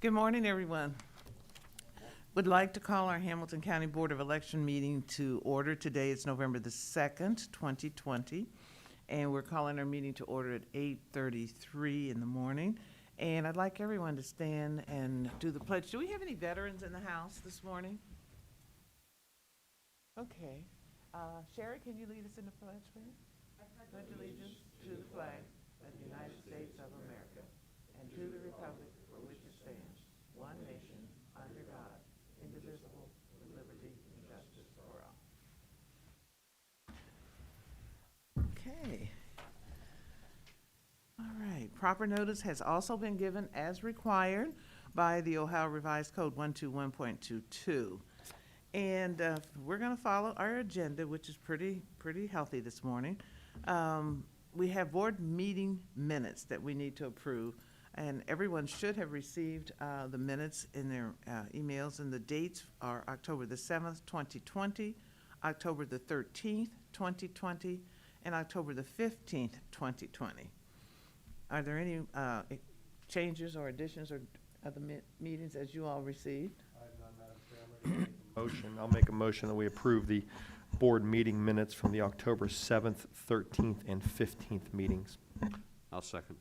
Good morning, everyone. Would like to call our Hamilton County Board of Election meeting to order. Today is November the 2nd, 2020, and we're calling our meeting to order at 8:33 in the morning. And I'd like everyone to stand and do the pledge. Do we have any veterans in the house this morning? Okay. Sherry, can you lead us in the pledge, please? I pledge allegiance to the flag of the United States of America and to the republic for which it stands, one nation, under God, indivisible, with liberty and justice for all. Okay. All right. Proper notice has also been given as required by the Ohio Revised Code 121.22. And we're going to follow our agenda, which is pretty healthy this morning. We have board meeting minutes that we need to approve, and everyone should have received the minutes in their emails, and the dates are October the 7th, 2020, October the 13th, 2020, and October the 15th, 2020. Are there any changes or additions or other meetings as you all received? I have none, Madam Chair. I'll make a motion that we approve the board meeting minutes from the October 7th, 13th, and 15th meetings. I'll second.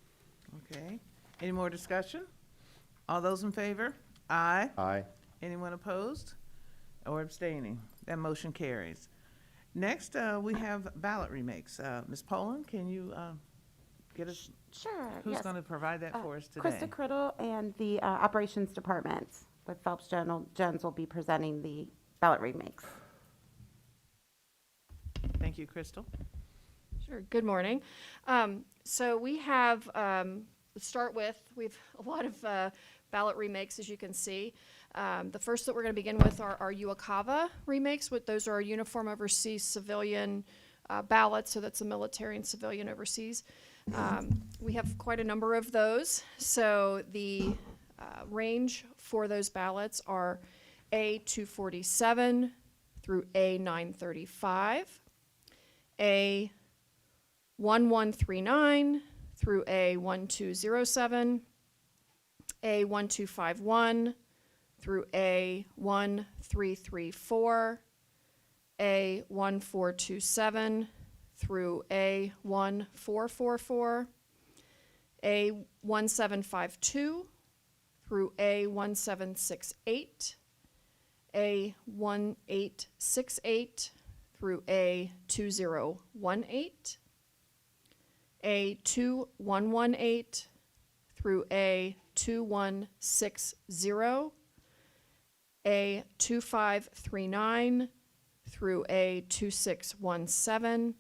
Okay. Any more discussion? All those in favor? Aye. Aye. Anyone opposed or abstaining? That motion carries. Next, we have ballot remakes. Ms. Poland, can you get us? Sure. Who's yes. going to provide that for us today? Krista Criddle and the operations department with Phelps Jones will be presenting the ballot remakes. Thank you, Crystal. Sure. Good morning. So we have, let's start with, we've a lot of ballot remakes, as you can see. The first that we're going to begin with are our UOCAVA remakes. Those are our uniform overseas civilian ballots, so that's the military and civilian overseas. We have quite a number of those. So the range for those ballots are A247 through A935, A1139 through A1207, A1251 through A1334, A1427 through A1444, A1752 through A1768, A1868 through A2018, A2118 through A2160, A2539 through A2617,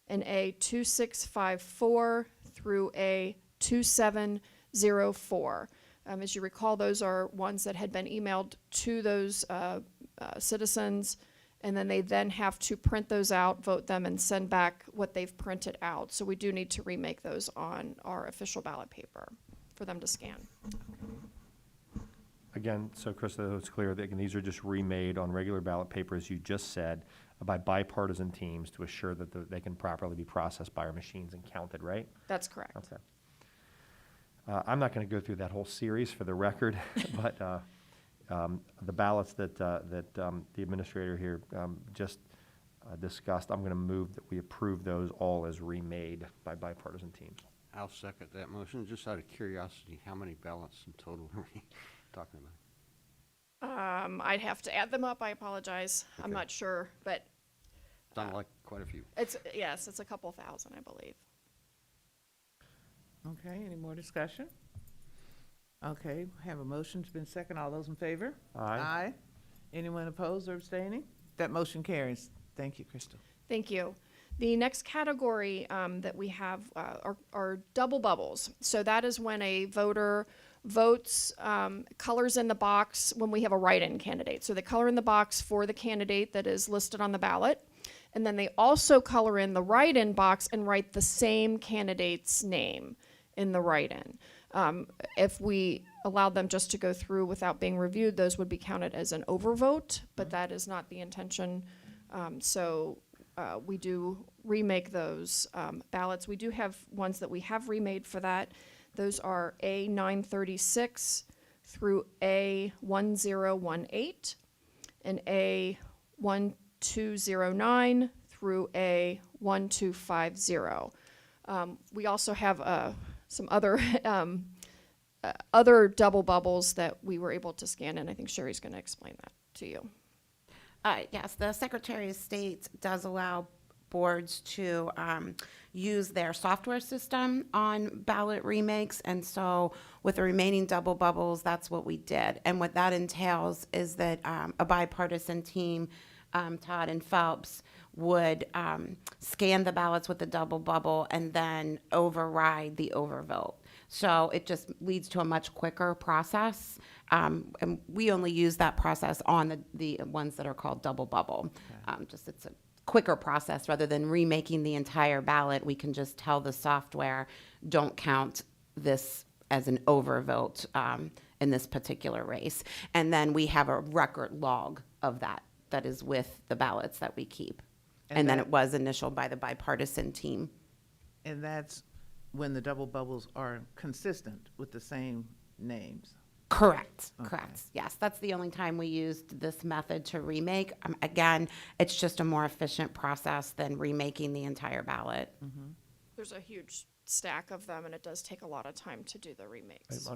and A2654 through A2704. As you recall, those are ones that had been emailed to those citizens, and then they then have to print those out, vote them, and send back what they've printed out. So we do need to remake those on our official ballot paper for them to scan. Again, so Krista, it's clear that again, these are just remade on regular ballot paper, as you just said, by bipartisan teams to assure that they can properly be processed by our machines and counted, right? That's correct. Okay. I'm not going to go through that whole series for the record, but the ballots that the administrator here just discussed, I'm going to move that we approve those all as remade by bipartisan teams. I'll second that motion. Just out of curiosity, how many ballots in total are we talking about? I'd have to add them up. I apologize. I'm Okay. not sure, but Sounded like quite a few. it's a couple thousand, I believe. Okay, any more discussion? Okay, have a motion. It's been second. All those in favor? Aye. Aye. Anyone opposed or abstaining? That motion carries. Thank you, Crystal. Thank you. The next category that we have are double bubbles. So that is when a voter votes, colors in the box when we have a write-in candidate. So they color in the box for the candidate that is listed on the ballot. And then they also color in the write-in box and write the same candidate's name in the write-in. If we allowed them just to go through without being reviewed, those would be counted as an overvote, but that is not the intention. So we do remake those ballots. We do have ones that we have remade for that. Those are A936 through A1018, and A1209 through A1250. We also have some other other double bubbles that we were able to scan, and I think Sherry's going to explain that to you. Yes, the Secretary of State does allow boards to use their software system on ballot remakes, and so with the remaining double bubbles, that's what we did. And what that entails is that a bipartisan team, Todd and Phelps, would scan the ballots with the double bubble and then override the overvote. So it just leads to a much quicker process. And we only use that process on the ones that are called double bubble. Just it's a quicker process rather than remaking the entire ballot. We can just tell the software, don't count this as an overvote in this particular race. And then we have a record log of that is with the ballots that we keep. And then it was initialed by the bipartisan team. And that's when the double bubbles are consistent with the same names. Correct, Okay. correct. Yes, that's the only time we used this method to remake. Again, it's just a more efficient process than remaking the entire ballot. There's a huge stack of them, and it does take a lot of time to do the remakes.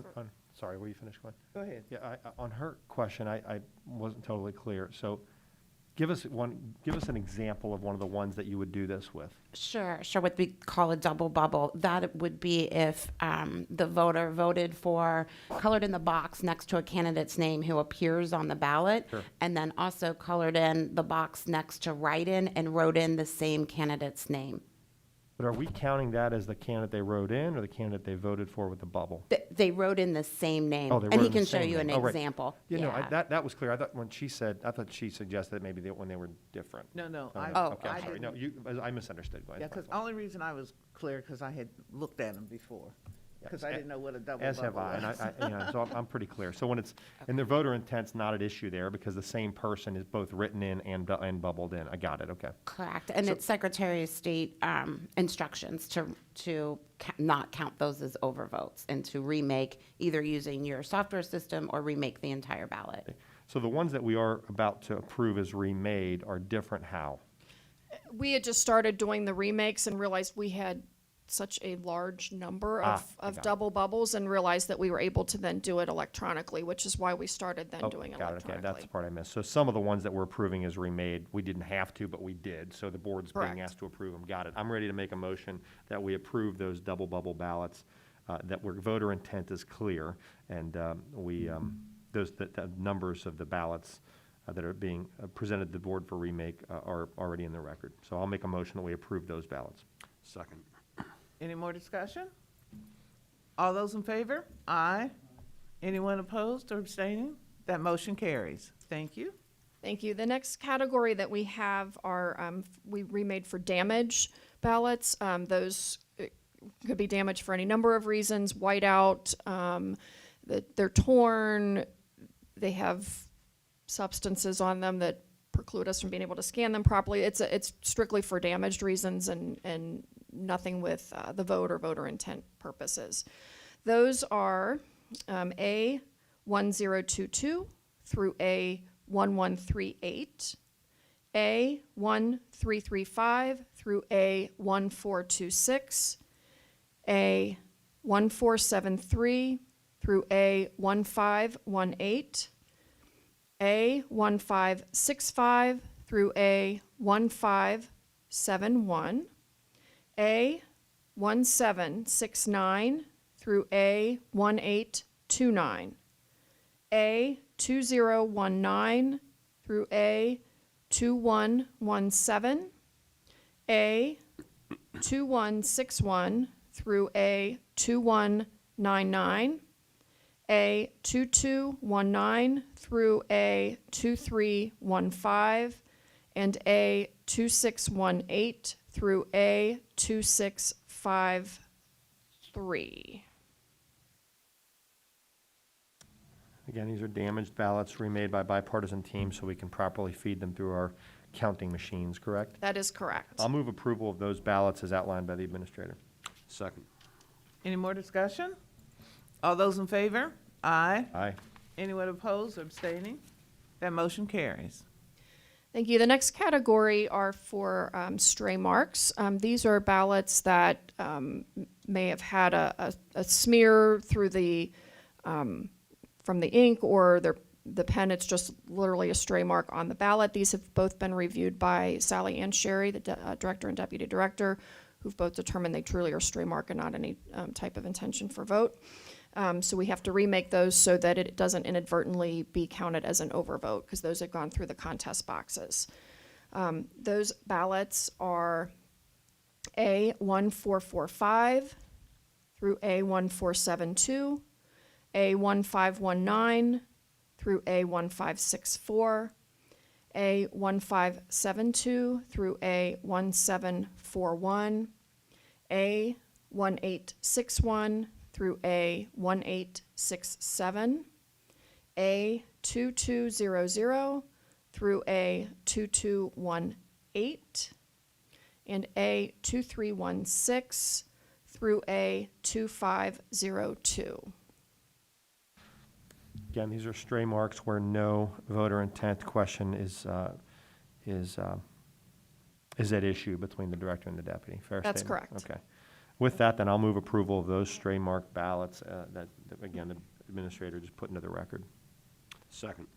Sorry, will you finish going? Go ahead. Yeah, on her question, I wasn't totally clear. So give us an example of one of the ones that you would do this with. Sure. What we call a double bubble. That would be if the voter voted for, colored in the box next to a candidate's name who appears on the ballot, Sure. and then also colored in the box next to write-in and wrote in the same candidate's name. But are we counting that as the candidate they wrote in or the candidate they voted for with the bubble? They wrote in the same name. Oh, they And wrote he in the can show same you an name. Oh, right. example. Yeah, no, that was clear. I thought she suggested that maybe when they were different. No, Oh, I okay, I'm sorry. No, I misunderstood. Go ahead. Yeah, because only reason I was clear, because I had looked at them before, because I Yes, didn't know what a double As bubble have I, was. and so I'm pretty clear. So when it's, and the voter intent's not at issue there because the same person is both written in and bubbled in. I got it, okay. Correct, and it's Secretary of State instructions to not count those as overvotes and to remake either using your software system or remake the entire ballot. So the ones that we are about to approve as remade are different how? We had just started doing the remakes and realized we had such a large number I got of it. double bubbles, and realized that we were able to then do it electronically, which is why we started then Oh, doing it got it, okay, electronically. that's the part I missed. So some of the ones that we're approving as remade, we didn't have to, but we did, so the board's being Correct. asked to approve them. Got it. I'm ready to make a motion that we approve those double bubble ballots, that where voter intent is clear, and the numbers of the ballots that are being presented to the board for remake are already in the record. So I'll make a motion that we approve those ballots. Second. Any more discussion? All those in favor? Aye. Anyone opposed or abstaining? That motion carries. Thank you. Thank you. The next category that we have are, we remade for damage ballots. Those could be damaged for any number of reasons, whiteout, they're torn, they have substances on them that preclude us from being able to scan them properly. It's strictly for damaged reasons and nothing with the vote or voter intent purposes. Those are A1022 through A1138, A1335 through A1426, A1473 through A1518, A1565 through A1571, A1769 through A1829, A2019 through A2117, A2161 through A2199, A2219 through A2315, and A2618 through A2653. Again, these are damaged ballots remade by bipartisan teams so we can properly feed them through our counting machines, correct? That is correct. I'll move approval of those ballots as outlined by the administrator. Second. Any more discussion? All those in favor? Aye. Aye. Anyone opposed or abstaining? That motion carries. Thank you. The next category are for stray marks. These are ballots that may have had a smear through the from the ink or the pen. It's just literally a stray mark on the ballot. These have both been reviewed by Sally and Sherry, the director and deputy director, who've both determined they truly are stray mark and not any type of intention for vote. So we have to remake those so that it doesn't inadvertently be counted as an overvote, because those have gone through the contest boxes. Those ballots are A1445 through A1472, A1519 through A1564, A1572 through A1741, A1861 through A1867, A2200 through A2218, and A2316 through A2502. Again, these are stray marks where no voter intent question is at issue between the director and the deputy. Fair That's statement? correct. Okay. With that, then I'll move approval of those stray mark ballots that, again, the administrator just put into the record. Second.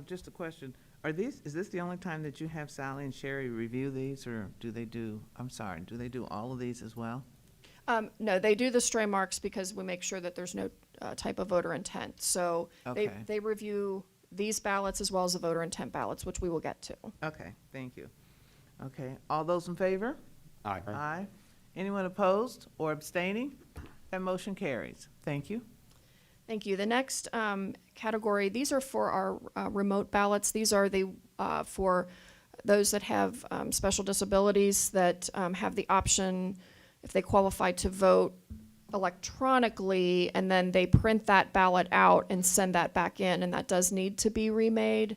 Just a question. Is this the only time that you have Sally and Sherry review these, or do they do all of these as well? No, they do the stray marks because we make sure that there's no type of voter intent. So Okay. they review these ballots as well as the voter intent ballots, which we will get to. Okay, thank you. Okay, all those in favor? Aye. Aye. Anyone opposed or abstaining? That motion carries. Thank you. Thank you. The next category, these are for our remote ballots. These are for those that have special disabilities that have the option, if they qualify, to vote electronically, and then they print that ballot out and send that back in, and that does need to be remade.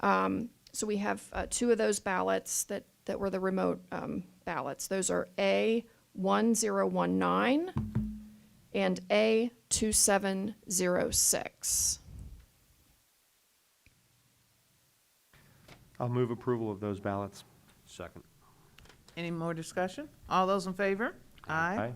So we have two of those ballots that were the remote ballots. Those are A1019 and A2706. I'll move approval of those ballots. Second. Any more discussion? All those in favor? Aye.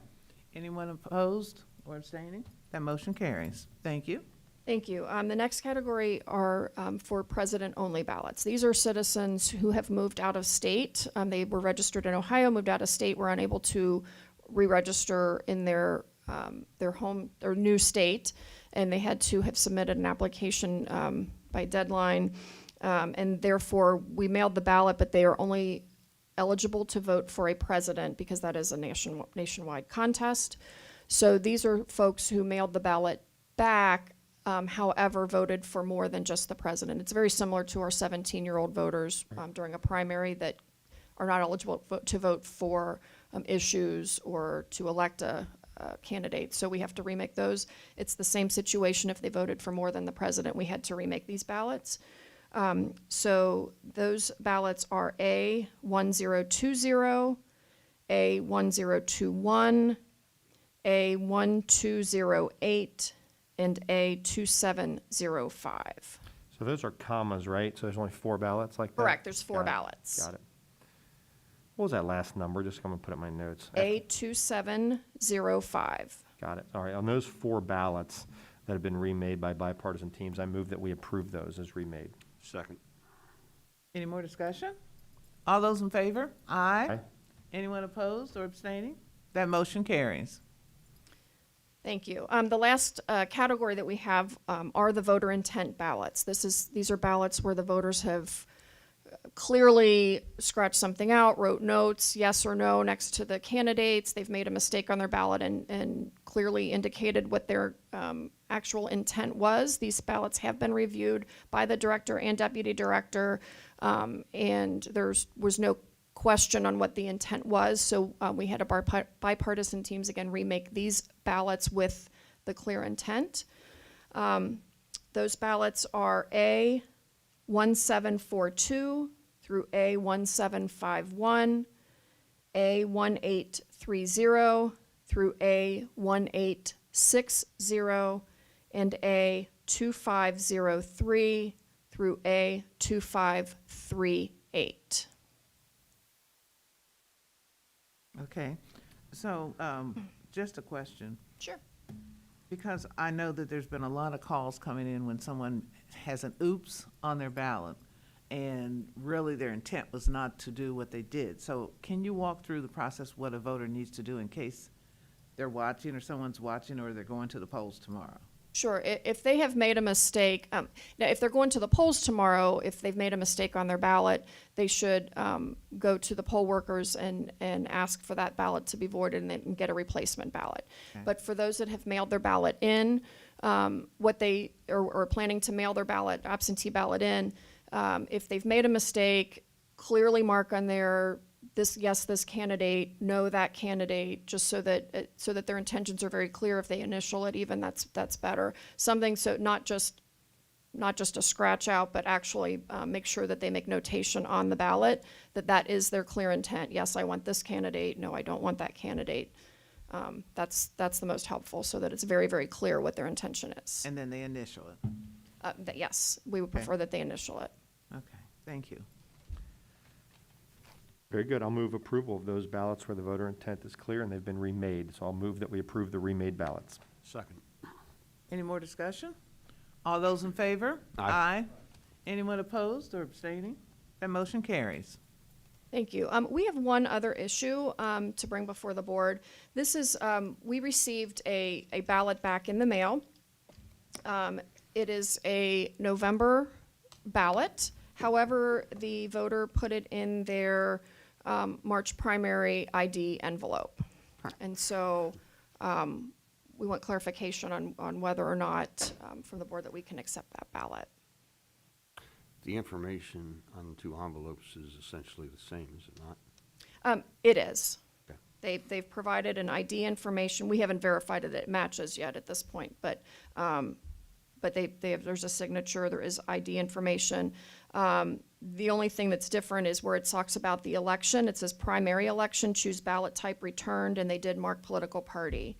Anyone opposed or abstaining? That motion carries. Thank you. Thank you. The next category are for president-only ballots. These are citizens who have moved out of state. They were registered in Ohio, moved out of state, were unable to re-register in their home or new state, and they had to have submitted an application by deadline, and therefore we mailed the ballot, but they are only eligible to vote for a president because that is a nationwide contest. So these are folks who mailed the ballot back, however, voted for more than just the president. It's very similar to our 17-year-old voters during a primary that are not eligible to vote for issues or to elect a candidate. So we have to remake those. It's the same situation if they voted for more than the president. We had to remake these ballots. So those ballots are A1020, A1021, A1208, and A2705. So those are commas, right? So there's only 4 ballots like that? Correct, there's 4 Got it. ballots. Got it. What was that last number? Just going to put it in my notes. A2705. Got it. All right. On those 4 ballots that have been remade by bipartisan teams, I move that we approve those as remade. Second. Any more discussion? All those in favor? Aye. Aye. Anyone opposed or abstaining? That motion carries. Thank you. The last category that we have are the voter intent ballots. These are ballots where the voters have clearly scratched something out, wrote notes, yes or no, next to the candidates. They've made a mistake on their ballot and clearly indicated what their actual intent was. These ballots have been reviewed by the director and deputy director, and there was no question on what the intent was. So we had our bipartisan teams again remake these ballots with the clear intent. Those ballots are A1742 through A1751, A1830 through A1860, and A2705. A2503 through A2538. Okay, so, just a question, Sure. because I know that there's been a lot of calls coming in when someone has an oops on their ballot, and really their intent was not to do what they did. So can you walk through the process, what a voter needs to do in case they're watching, or someone's watching, or they're going to the polls tomorrow? Sure. If they have made a mistake, now if they're going to the polls tomorrow, if they've made a mistake on their ballot, they should go to the poll workers and ask for that ballot to be voided and then get a replacement ballot. Okay. But for those that have mailed their ballot in, what they are planning to mail their ballot, absentee ballot in, if they've made a mistake, clearly mark on there this candidate, no, that candidate, just so that their intentions are very clear. If they initial it, even that's better. Something so not just a scratch out, but actually make sure that they make notation on the ballot that is their clear intent. Yes, I want this candidate. No, I don't want that candidate. That's the most helpful, so that it's very, very clear what their intention is. And then they initial it. Yes, we would Okay. prefer that they initial it. Okay, thank you. Very good. I'll move approval of those ballots where the voter intent is clear and they've been remade. So I'll move that we approve the remade ballots. Second. Any more discussion? All those in favor? Aye. Anyone opposed or abstaining? That motion carries. Thank you. We have one other issue to bring before the board. This is, we received a ballot back in the mail. It is a November ballot. However, the voter put it in their March primary ID envelope. And so we want clarification on whether or not from the board that we can accept that ballot. The information on the two envelopes is essentially the same, is it not? It is. Okay. They've provided an ID information. We haven't verified that it matches yet at this point, but there's a signature, there is ID information. The only thing that's different is where it talks about the election. It says primary election, choose ballot type returned, and they did mark political party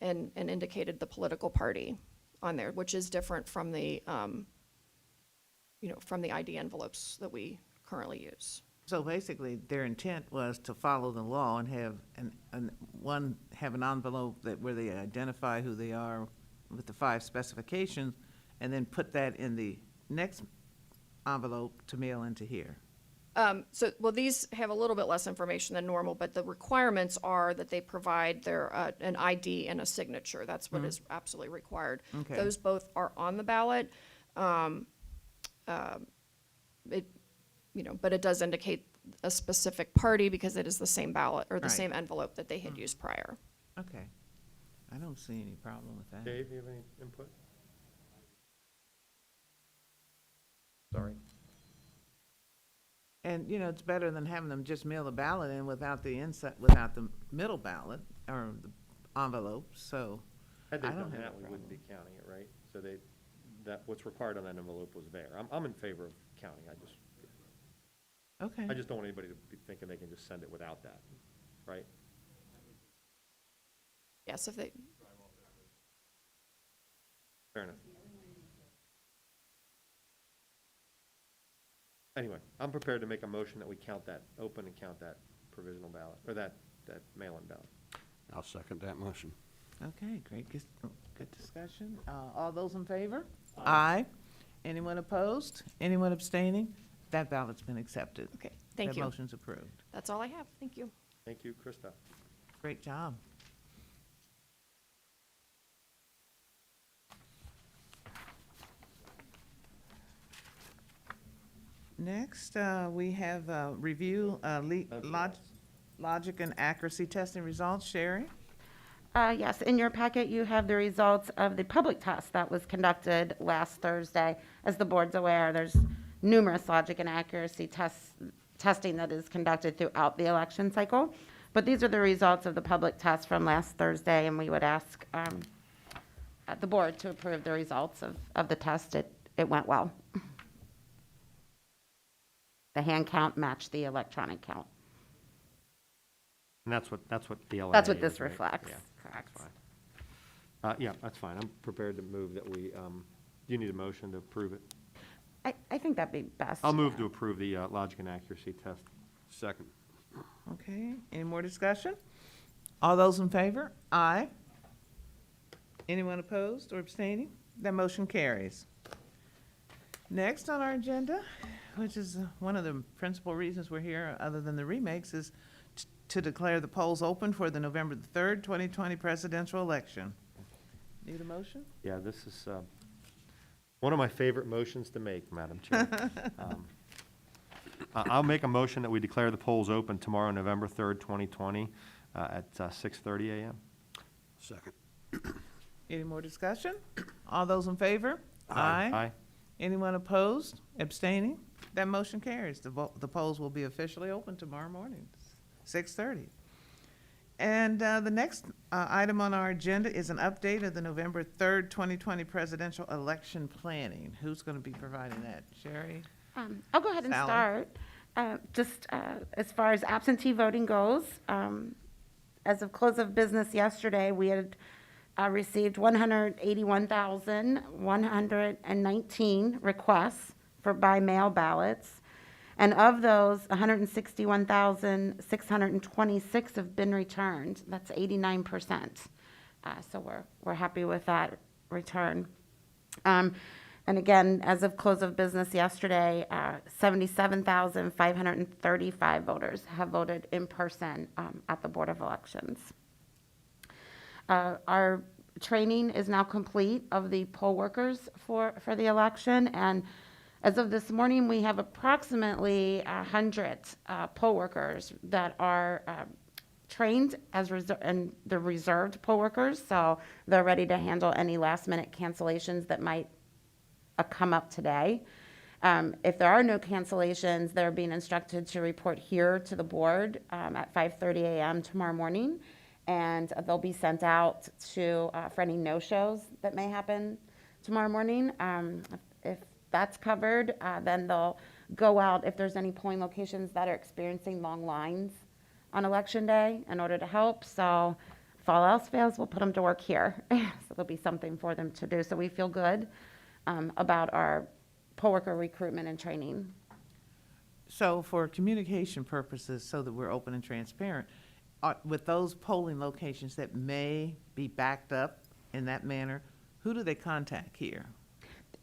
and indicated the political party on there, which is different from the, from the ID envelopes that we currently use. So basically, their intent was to follow the law and have have an envelope where they identify who they are with the 5 specifications, and then put that in the next envelope to mail into here. These have a little bit less information than normal, but the requirements are that they provide their, an ID and a signature. That's what is absolutely required. Okay. Those both are on the ballot. But it does indicate a specific party because it is the same ballot or the Right. same envelope that they had used prior. Okay. I don't see any problem with that. Dave, you have any input? Sorry. And, it's better than having them just mail the ballot in without the middle ballot or the envelope, so. Had they I don't done have that, a we wouldn't be problem. counting it, right? So what's required on that envelope was there. I'm in favor of counting. Okay. I just don't want anybody to be thinking they can just send it without that, right? Yes, if they, Fair enough. Anyway, I'm prepared to make a motion that we count that open and count that provisional ballot, or that mail-in ballot. I'll second that motion. Okay, great, good discussion. All those in favor? Aye. Anyone opposed? Anyone abstaining? That ballot's been accepted. okay, thank That you. motion's approved. That's all I have. Thank you. Thank you, Krista. Great job. Next, we have review logic and accuracy testing results. Sherry? Yes, in your packet, you have the results of the public test that was conducted last Thursday. As the board's aware, there's numerous logic and accuracy testing that is conducted throughout the election cycle. But these are the results of the public test from last Thursday, and we would ask the board to approve the results of the test. It went well. The hand count matched the electronic count. And that's what the LNA That's what is, this right? reflects, Yeah, correct. that's fine. Yeah, that's fine. I'm prepared to move that we Do you need a motion to approve it? I think that'd be best. I'll move yeah. to approve the logic and accuracy test. Second. Okay, any more discussion? All those in favor? Aye. Anyone opposed or abstaining? That motion carries. Next on our agenda, which is one of the principal reasons we're here, other than the remakes, is to declare the polls open for the November the 3rd, 2020 presidential election. Need a motion? Yeah, this is one of my favorite motions to make, Madam Chair. I'll make a motion that we declare the polls open tomorrow, November 3rd, 2020, at 6:30 a.m. Second. Any more discussion? All those in favor? Aye. Anyone opposed, abstaining? That motion carries. The polls will be officially open tomorrow morning, 6:30. And the next item on our agenda is an update of the November 3rd, 2020 presidential election planning. Who's going to be providing that? Sherry? I'll go ahead and Sally? start. Just as far as absentee voting goes, as of close of business yesterday, we had received 181,119 requests for by-mail ballots. And of those, 161,626 have been returned. That's 89%. So we're happy with that return. And again, as of close of business yesterday, 77,535 voters have voted in person at the Board of Elections. Our training is now complete of the poll workers for the election, and as of this morning, we have approximately 100 poll workers that are trained as and they're reserved poll workers, so they're ready to handle any last-minute cancellations that might come up today. If there are no cancellations, they're being instructed to report here to the board at 5:30 a.m. tomorrow morning, and they'll be sent out to for any no-shows that may happen tomorrow morning. If that's covered, then they'll go out if there's any polling locations that are experiencing long lines on election day in order to help. So if all else fails, we'll put them to work here. So there'll be something for them to do. So we feel good about our poll worker recruitment and training. So for communication purposes, so that we're open and transparent, with those polling locations that may be backed up in that manner, who do they contact here?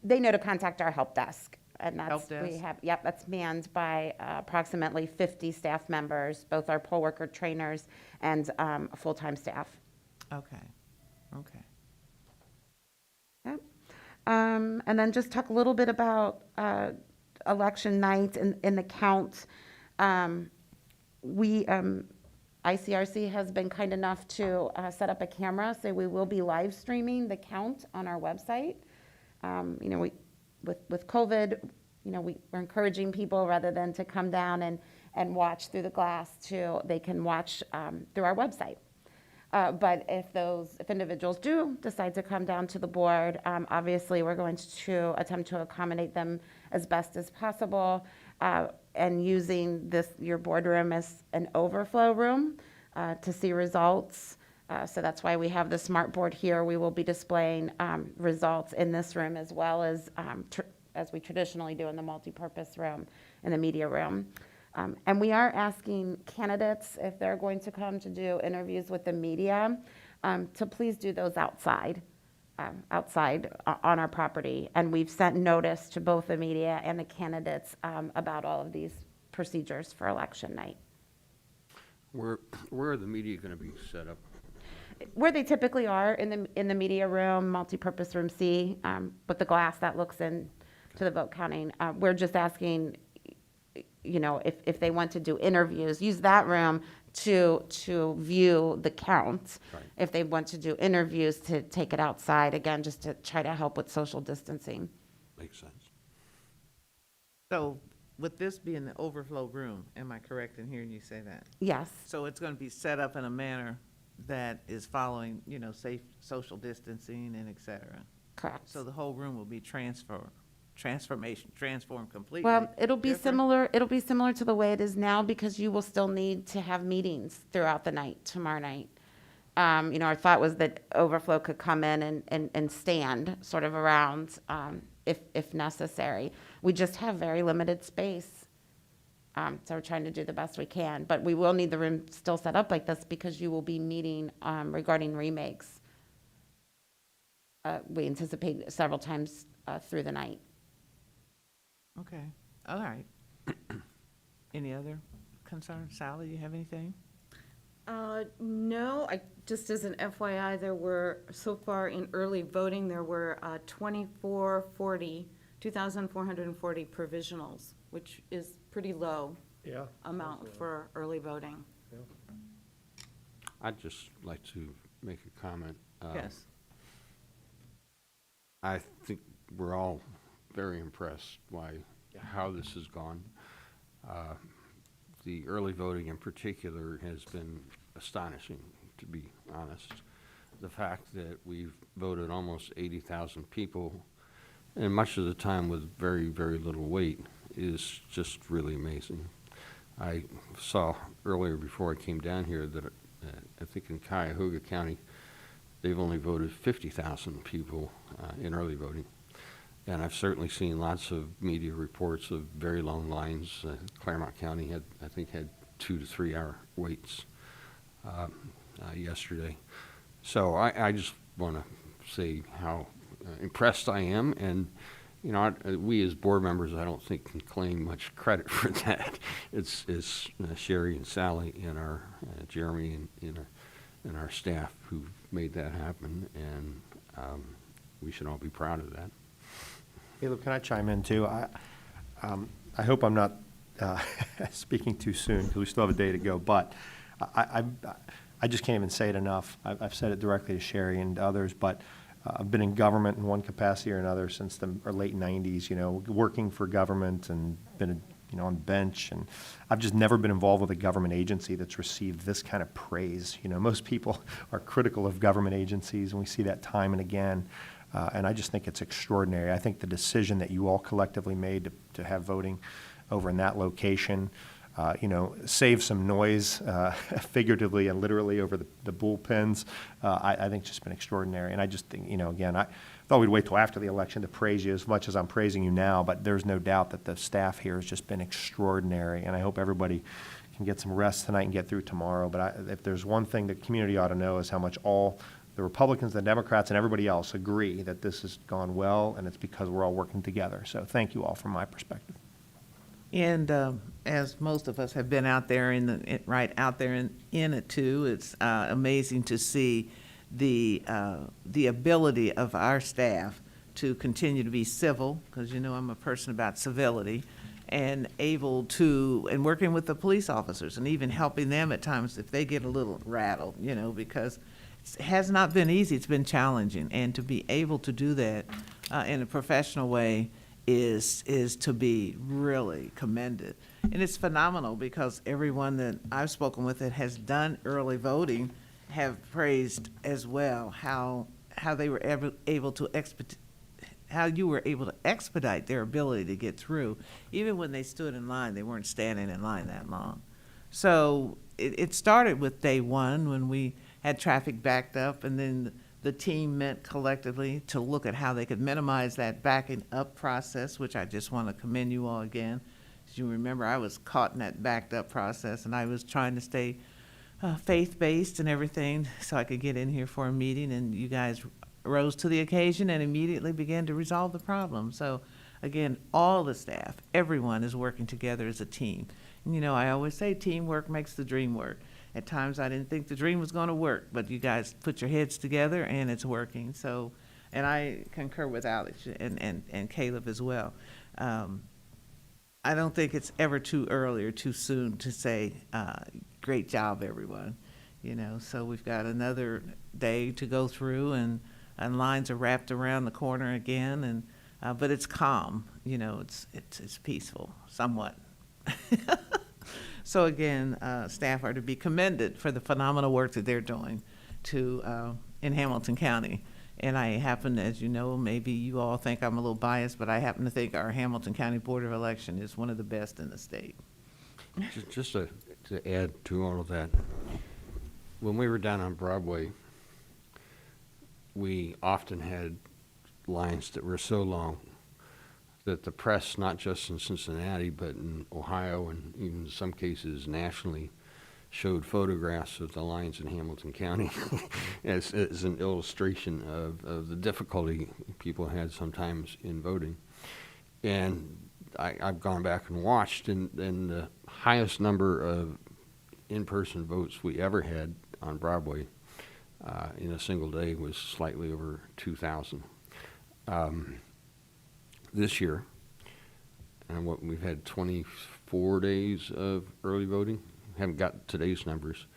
They know to contact our help desk. And Help that's, we desk? have, yep, that's manned by approximately 50 staff members, both our poll worker trainers and full-time staff. Okay, okay. Yep. And then just talk a little bit about election night and the count. ICRC has been kind enough to set up a camera, so we will be live streaming the count on our website. With COVID, we're encouraging people rather than to come down and watch through the glass they can watch through our website. But if individuals do decide to come down to the board, obviously we're going to attempt to accommodate them as best as possible, and using your boardroom as an overflow room to see results. So that's why we have the smart board here. We will be displaying results in this room as well as we traditionally do in the multipurpose room, in the media room. And we are asking candidates, if they're going to come to do interviews with the media, to please do those outside on our property. And we've sent notice to both the media and the candidates about all of these procedures for election night. Where are the media going to be set up? Where they typically are, in the media room, multipurpose room C, with the glass that looks in to the vote counting. We're just asking, if they want to do interviews, use that room to view the count. Right. If they want to do interviews, to take it outside, again, just to try to help with social distancing. Makes sense. So with this being the overflow room, am I correct in hearing you say that? Yes, So it's going to be set up in a manner that is following, safe social distancing and et cetera. correct. So the whole room will be transformed completely. Well, it'll be different? similar to the way it is now, because you will still need to have meetings throughout the night, tomorrow night. Our thought was that overflow could come in and stand sort of around if necessary. We just have very limited space. So we're trying to do the best we can. But we will need the room still set up like this because you will be meeting regarding remakes. We anticipate several times through the night. Okay, all right. Any other concerns? Sally, you have anything? No, just as an FYI, there were, so far in early voting, there were 2,440 provisionals, which is pretty low Yeah. amount for early voting. I'd just like to make a comment. Yes. I think we're all very impressed by how this has gone. The early voting in particular has been astonishing, to be honest. The fact that we've voted almost 80,000 people, and much of the time with very, very little wait, is just really amazing. I saw earlier before I came down here that I think in Cuyahoga County, they've only voted 50,000 people in early voting. And I've certainly seen lots of media reports of very long lines. Claremont County had 2 to 3 hour waits yesterday. So I just want to say how impressed I am. And, we as board members, I don't think can claim much credit for that. It's Sherry and Sally and our Jeremy and our staff who've made that happen. And we should all be proud of that. Caleb, can I chime in too? I hope I'm not speaking too soon because we still have a day to go, but I just can't even say it enough. I've said it directly to Sherry and others, but I've been in government in one capacity or another since the late 90s, working for government and been, on bench. And I've just never been involved with a government agency that's received this kind of praise. Most people are critical of government agencies, and we see that time and again. And I just think it's extraordinary. I think the decision that you all collectively made to have voting over in that location, save some noise, figuratively and literally over the bullpens, I think it's just been extraordinary. And I just think, again, I thought we'd wait till after the election to praise you as much as I'm praising you now, but there's no doubt that the staff here has just been extraordinary. And I hope everybody can get some rest tonight and get through tomorrow. But if there's one thing the community ought to know is how much all the Republicans, the Democrats, and everybody else agree that this has gone well, and it's because we're all working together. So thank you all from my perspective. And as most of us have been out there right out there in it too, it's amazing to see the ability of our staff to continue to be civil, because I'm a person about civility, and and working with the police officers and even helping them at times if they get a little rattled, because it has not been easy. It's been challenging, and to be able to do that in a professional way is to be really commended. And it's phenomenal because everyone that I've spoken with that has done early voting have praised as well how they were able to how you were able to expedite their ability to get through. Even when they stood in line, they weren't standing in line that long. So it started with day one when we had traffic backed up, and then the team met collectively to look at how they could minimize that backing up process, which I just want to commend you all again. As you remember, I was caught in that backed up process, and I was trying to stay faith-based and everything so I could get in here for a meeting, and you guys rose to the occasion and immediately began to resolve the problem. So again, all the staff, everyone is working together as a team. And I always say teamwork makes the dream work. At times I didn't think the dream was going to work, but you guys put your heads together and it's working. So, and I concur with Alex and Caleb as well. I don't think it's ever too early or too soon to say, great job, everyone. So we've got another day to go through, and lines are wrapped around the corner again, and but it's calm. It's peaceful, somewhat. So again, staff are to be commended for the phenomenal work that they're doing in Hamilton County. And I happen, as you know, maybe you all think I'm a little biased, but I happen to think our Hamilton County Board of Election is one of the best in the state. Just to add to all of that, when we were down on Broadway, we often had lines that were so long that the press, not just in Cincinnati, but in Ohio and even in some cases nationally, showed photographs of the lines in Hamilton County as an illustration of the difficulty people had sometimes in voting. And I've gone back and watched, and the highest number of in-person votes we ever had on Broadway in a single day was slightly over 2,000. This year, and we've had 24 days of early voting. Haven't got today's numbers,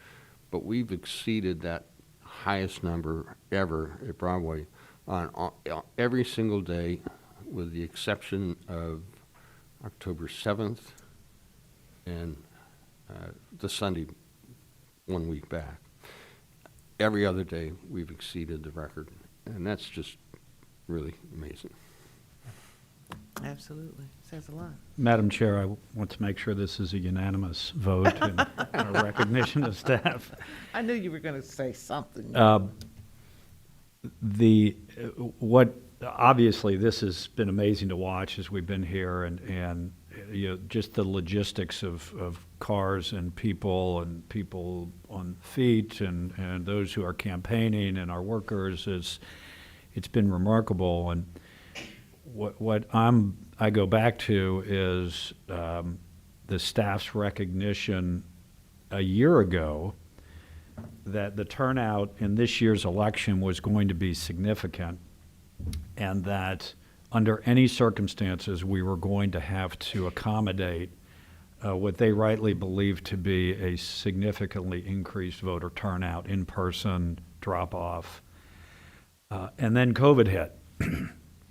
but we've exceeded that highest number ever at Broadway on every single day, with the exception of October 7th and the Sunday 1 week back. Every other day, we've exceeded the record, and that's just really amazing. Absolutely. Says a lot. Madam Chair, I want to make sure this is a unanimous vote and a recognition of staff. I knew you were going to say something. Obviously, this has been amazing to watch as we've been here, and you know, just the logistics of cars and people on feet and those who are campaigning and our workers, it's been remarkable. And what I go back to is the staff's recognition a year ago that the turnout in this year's election was going to be significant, and that under any circumstances we were going to have to accommodate what they rightly believed to be a significantly increased voter turnout, in-person drop-off. And then COVID hit.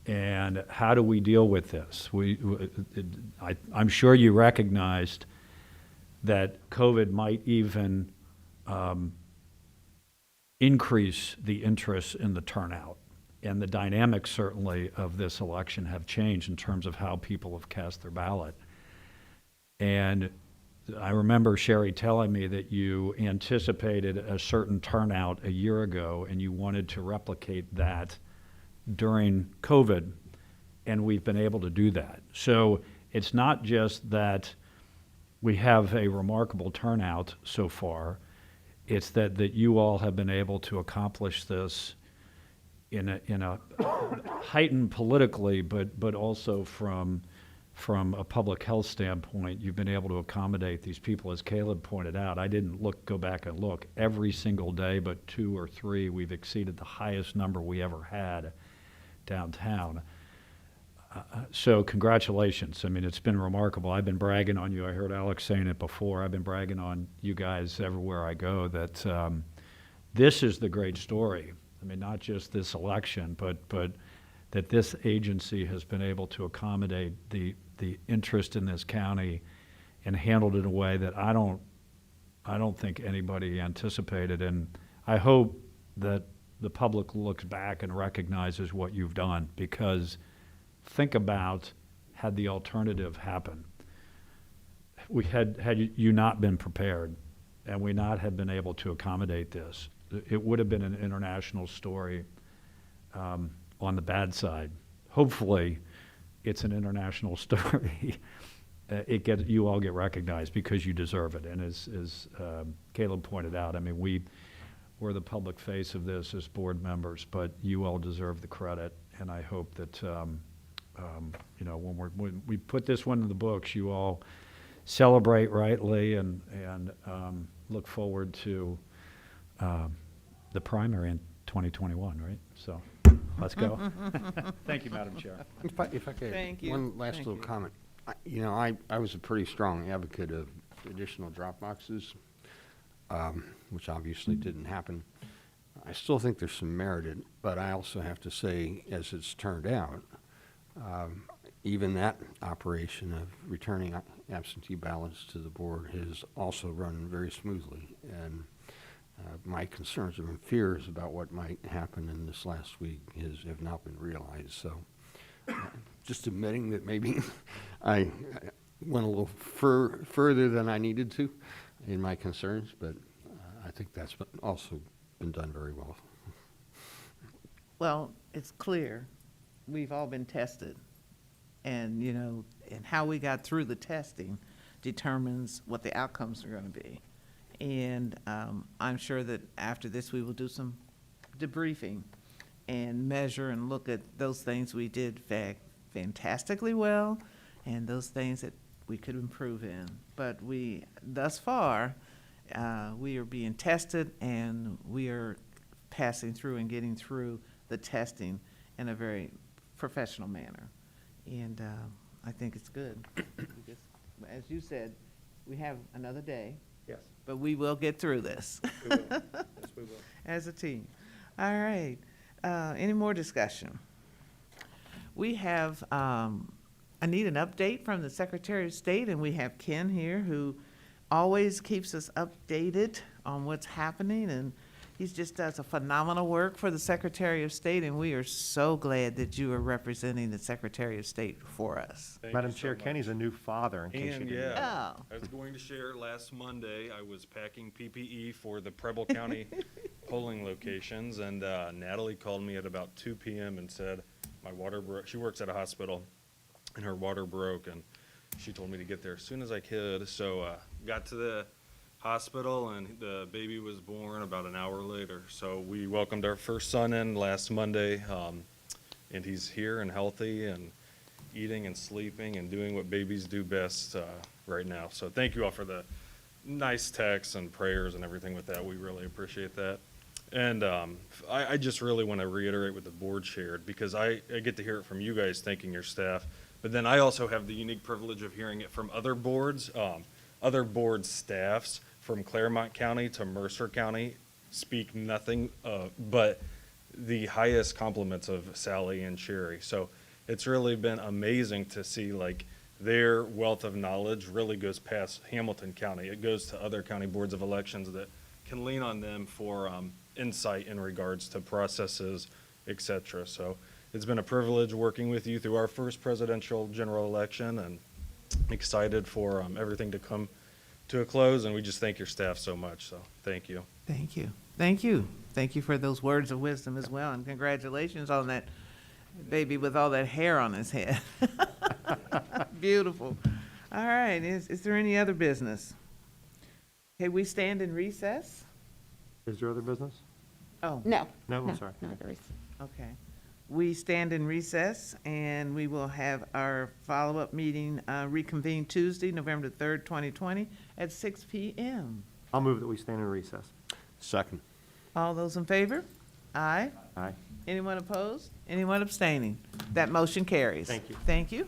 And how do we deal with this? I'm sure you recognized that COVID might even increase the interest in the turnout. And the dynamics certainly of this election have changed in terms of how people have cast their ballot. And I remember Sherry telling me that you anticipated a certain turnout a year ago and you wanted to replicate that during COVID, and we've been able to do that. So it's not just that we have a remarkable turnout so far, it's that you all have been able to accomplish this in a heightened politically, but also from a public health standpoint. You've been able to accommodate these people. As Caleb pointed out, I didn't go back and look. Every single day but 2 or 3, we've exceeded the highest number we ever had downtown. So congratulations. I mean, it's been remarkable. I've been bragging on you. I heard Alex saying it before. I've been bragging on you guys everywhere I go that this is the great story. I mean, not just this election, but that this agency has been able to accommodate the interest in this county and handled it in a way that I don't think anybody anticipated. And I hope that the public looks back and recognizes what you've done, because think about had the alternative happened. Had you not been prepared and we not have been able to accommodate this, it would have been an international story on the bad side. Hopefully, it's an international story. You all get recognized because you deserve it. And as Caleb pointed out, I mean, we're the public face of this as board members, but you all deserve the credit. And I hope that you know, when we put this one in the books, you all celebrate rightly and look forward to the primary in 2021, right? So let's go. Thank you, Madam Chair. If I could, Thank you. one last Thank little you. comment. I was a pretty strong advocate of additional drop boxes, which obviously didn't happen. I still think there's some merit in it, but I also have to say, as it's turned out, even that operation of returning absentee ballots to the board has also run very smoothly. And my concerns and fears about what might happen in this last week have not been realized. So just admitting that maybe I went a little further than I needed to in my concerns, but I think that's also been done very well. Well, it's clear, we've all been tested. And, you know, and how we got through the testing determines what the outcomes are gonna be. And, I'm sure that after this, we will do some debriefing and measure and look at those things we did fantastically well and those things that we could improve in. But thus far, we are being tested and we are passing through and getting through the testing in a very professional manner. And I think it's good. As you said, we have another day, Yes, but we will get through this we will. Yes, we will. as a team. All right. Any more discussion? We have, I need an update from the Secretary of State, and we have Ken here, who always keeps us updated on what's happening, and he just does a phenomenal work for the Secretary of State, and we are so glad that you are representing the Secretary of State for us. Thank Madam you so Chair, much. Kenny's a new father, in case you And didn't know. yeah, Oh. I was going to share last Monday, I was packing PPE for the Preble County polling locations, and Natalie called me at about 2 p.m. and said, my water broke. She works at a hospital, and her water broke, and she told me to get there as soon as I could. So got to the hospital, and the baby was born about an hour later. So we welcomed our first son in last Monday, and he's here and healthy and eating and sleeping and doing what babies do best right now. So thank you all for the nice texts and prayers and everything with that. We really appreciate that. And I just really want to reiterate what the board shared, because I get to hear it from you guys thanking your staff, but then I also have the unique privilege of hearing it from other boards, other board staffs from Claremont County to Mercer County speak nothing but the highest compliments of Sally and Sherry. So it's really been amazing to see, like, their wealth of knowledge really goes past Hamilton County. It goes to other county boards of elections that can lean on them for insight in regards to processes, et cetera. So it's been a privilege working with you through our first presidential general election, and excited for everything to come to a close. And we just thank your staff so much. So thank you. Thank you. Thank you. Thank you for those words of wisdom as well, and congratulations on that baby with all that hair on his head. Beautiful. All right, is there any other business? Okay, we stand in recess? Is there other business? Oh, No. No, I'm sorry. No, there is. okay. We stand in recess, and we will have our follow-up meeting reconvene Tuesday, November 3rd, 2020, at 6 p.m. I'll move that we stand in recess. Second. All those in favor? Aye. Aye. Anyone opposed? Anyone abstaining? That motion carries. Thank you. Thank you.